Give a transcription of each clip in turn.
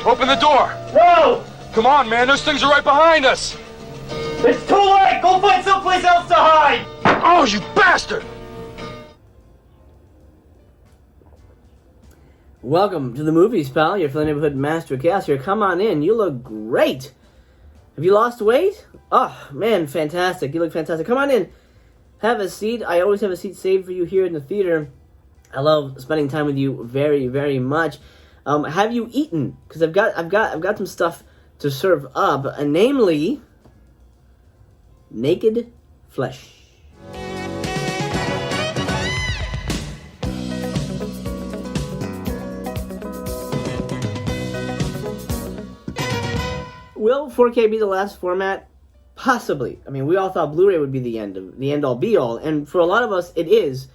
Open the door. No! Come on, man. Those things are right behind us. It's too late! Go find someplace else to hide! Oh, you bastard! Welcome to the movies, pal. Your friendly neighborhood master cast here. Come on in. You look great. Have you lost weight? Oh, man, fantastic. You look fantastic. Come on in. Have a seat. I always have a seat saved for you here in the theater. I love spending time with you very, very much. Have you eaten? Because I've got some stuff to serve up, namely naked flesh. Will 4K be the last format? Possibly. I mean, we all thought Blu-ray would be the end all be all, and for a lot of us, it is.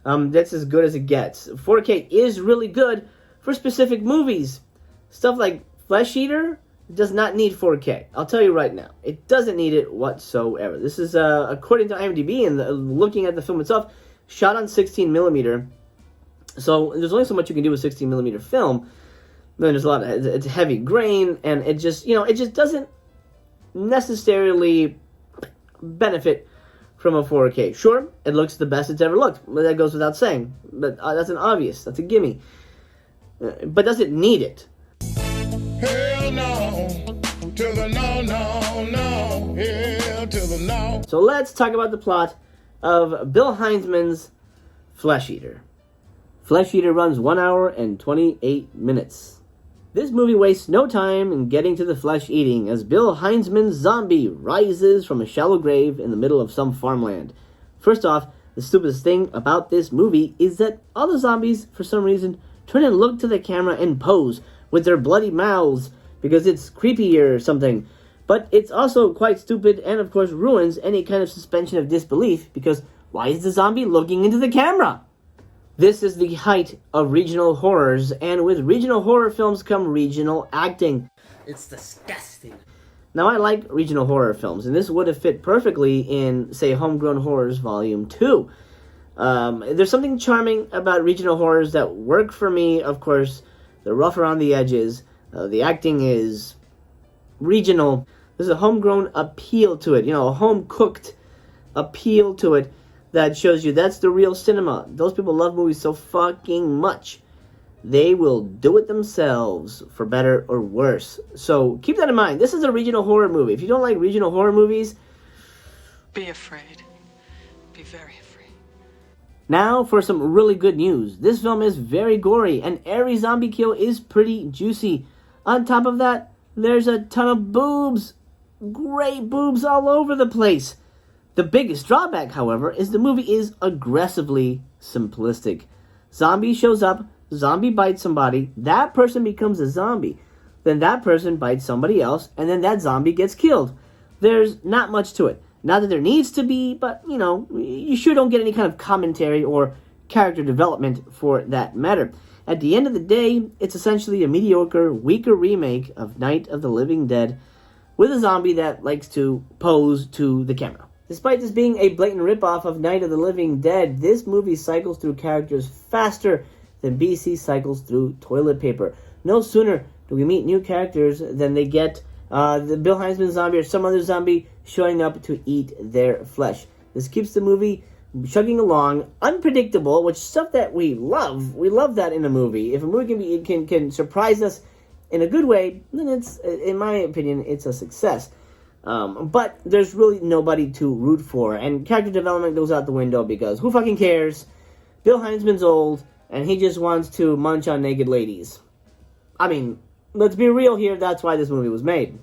That's as good as it gets. 4K is really good for specific movies. Stuff like Flesh Eater does not need 4K. I'll tell you right now, it doesn't need it whatsoever. This is, according to IMDb and looking at the film itself, shot on 16mm. So there's only so much you can do with 16mm film. Then there's a lot of, it's heavy grain, and it just doesn't necessarily benefit from a 4K. Sure, it looks the best it's ever looked. That goes without saying. But that's an obvious. That's a gimme. But does it need it? Hell no. To the no, no, no. Hell to the no. So let's talk about the plot of Bill Heinzman's Flesh Eater. Flesh Eater runs 1 hour and 28 minutes. This movie wastes no time in getting to the flesh eating as Bill Heinzman's zombie rises from a shallow grave in the middle of some farmland. First off, the stupidest thing about this movie is that all the zombies, for some reason, turn and look to the camera and pose with their bloody mouths because it's creepy or something. But it's also quite stupid and, of course, ruins any kind of suspension of disbelief because why is the zombie looking into the camera? This is the height of regional horrors, and with regional horror films come regional acting. It's disgusting. Now, I like regional horror films, and this would have fit perfectly in, say, Homegrown Horrors Volume 2. There's something charming about regional horrors that work for me. Of course, they're rough around the edges. The acting is regional. There's a homegrown appeal to it, a home-cooked appeal to it. That shows you that's the real cinema. Those people love movies so fucking much. They will do it themselves, for better or worse. So keep that in mind. This is a regional horror movie. If you don't like regional horror movies, be afraid. Be very afraid. Now for some really good news. This film is very gory, and every zombie kill is pretty juicy. On top of that, there's a ton of boobs. Great boobs all over the place. The biggest drawback, however, is the movie is aggressively simplistic. Zombie shows up, zombie bites somebody, that person becomes a zombie. Then that person bites somebody else, and then that zombie gets killed. There's not much to it. Not that there needs to be, but, you sure don't get any kind of commentary or character development for that matter. At the end of the day, it's essentially a mediocre, weaker remake of Night of the Living Dead with a zombie that likes to pose to the camera. Despite this being a blatant ripoff of Night of the Living Dead, this movie cycles through characters faster than BC cycles through toilet paper. No sooner do we meet new characters than they get the Bill Heinzman zombie or some other zombie showing up to eat their flesh. This keeps the movie chugging along, unpredictable, which is stuff that we love. We love that in a movie. If a movie can surprise us in a good way, then it's, in my opinion, it's a success. But there's really nobody to root for, and character development goes out the window because who fucking cares? Bill Heinzman's old, and he just wants to munch on naked ladies. I mean, let's be real here, that's why this movie was made.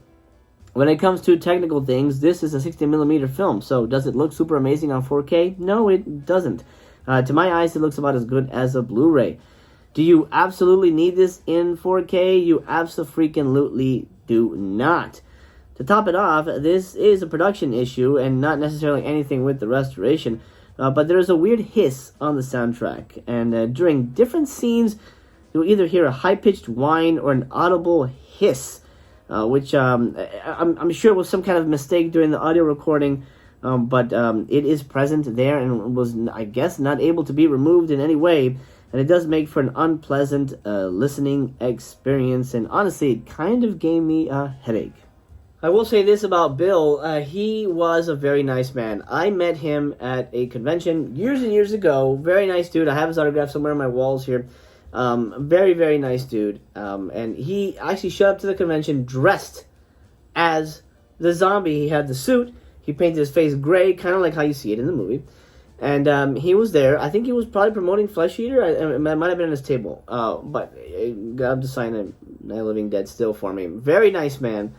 When it comes to technical things, this is a 60mm film, so does it look super amazing on 4K? No, it doesn't. To my eyes, it looks about as good as a Blu-ray. Do you absolutely need this in 4K? You abso-freaking-lutely do not. To top it off, this is a production issue and not necessarily anything with the restoration, but there is a weird hiss on the soundtrack, and during different scenes, you'll either hear a high-pitched whine or an audible hiss, which I'm sure was some kind of mistake during the audio recording, but it is present there and was, I guess, not able to be removed in any way. and it does make for an unpleasant listening experience, and honestly, it kind of gave me a headache. I will say this about Bill, he was a very nice man. I met him at a convention years and years ago. Very nice dude. I have his autograph somewhere on my walls here. Very, very nice dude. And he actually showed up to the convention dressed as the zombie. He had the suit. He painted his face gray, kind of like how you see it in the movie. And he was there. I think he was probably promoting Flesh Eater. It might have been on his table. But God to sign a Night of the Living Dead still for me. Very nice man.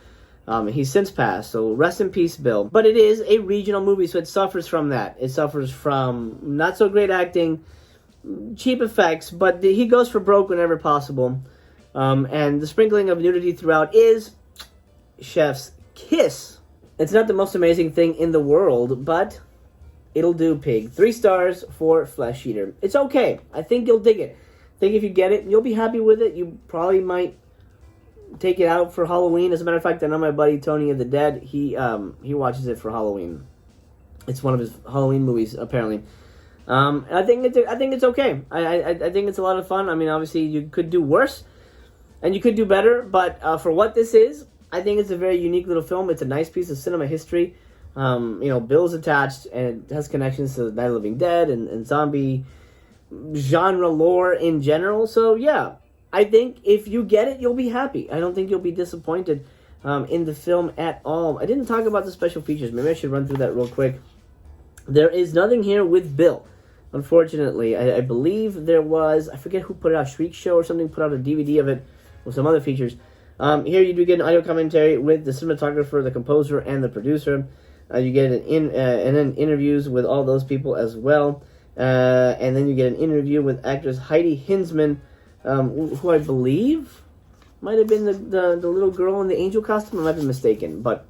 He's since passed, so rest in peace, Bill. But it is a regional movie, so it suffers from that. It suffers from not so great acting, cheap effects, but he goes for broke whenever possible. And the sprinkling of nudity throughout is chef's kiss. It's not the most amazing thing in the world, but it'll do, pig. 3 stars for Flesh Eater. It's okay. I think you'll dig it. I think if you get it, you'll be happy with it. You probably might take it out for Halloween. As a matter of fact, I know my buddy Tony of the Dead, he watches it for Halloween. It's one of his Halloween movies, apparently. And I think it's okay. I think it's a lot of fun. I mean, obviously you could do worse and you could do better, but for what this is, I think it's a very unique little film. It's a nice piece of cinema history. Bill's attached, and it has connections to Night of the Living Dead and zombie genre lore in general. So yeah, I think if you get it, you'll be happy. I don't think you'll be disappointed in the film at all. I didn't talk about the special features. Maybe I should run through that real quick. There is nothing here with Bill, unfortunately. I believe there was, I forget who put it out, Shriek Show or something, put out a DVD of it with some other features. Here you do get an audio commentary with the cinematographer, the composer, and the producer. You get and then interviews with all those people as well. And then you get an interview with actress Heidi Heinzman, who I believe might have been the little girl in the angel costume. I might be mistaken. But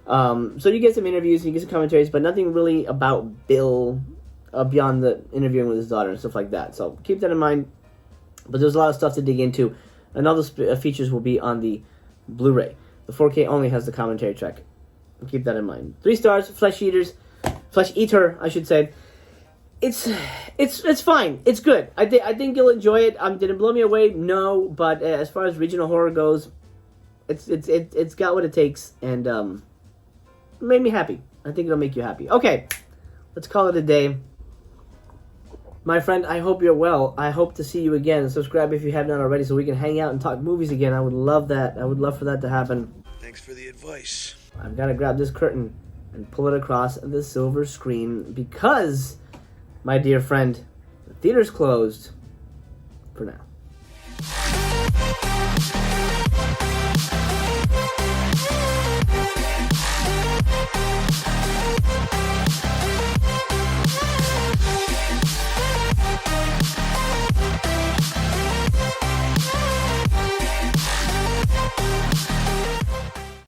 so you get some interviews, you get some commentaries, but nothing really about Bill beyond the interviewing with his daughter and stuff like that. So keep that in mind. But there's a lot of stuff to dig into. And all the features will be on the Blu-ray. The 4K only has the commentary track. Keep that in mind. 3 stars, Flesh Eater, I should say. It's fine. It's good. I think you'll enjoy it. Did it blow me away? No, but as far as regional horror goes, it's got what it takes, and made me happy. I think it'll make you happy. Okay, let's call it a day. My friend, I hope you're well. I hope to see you again. Subscribe if you have not already, so we can hang out and talk movies again. I would love that. I would love for that to happen. Thanks for the advice. I've got to grab this curtain and pull it across the silver screen because, my dear friend, the theater's closed for now.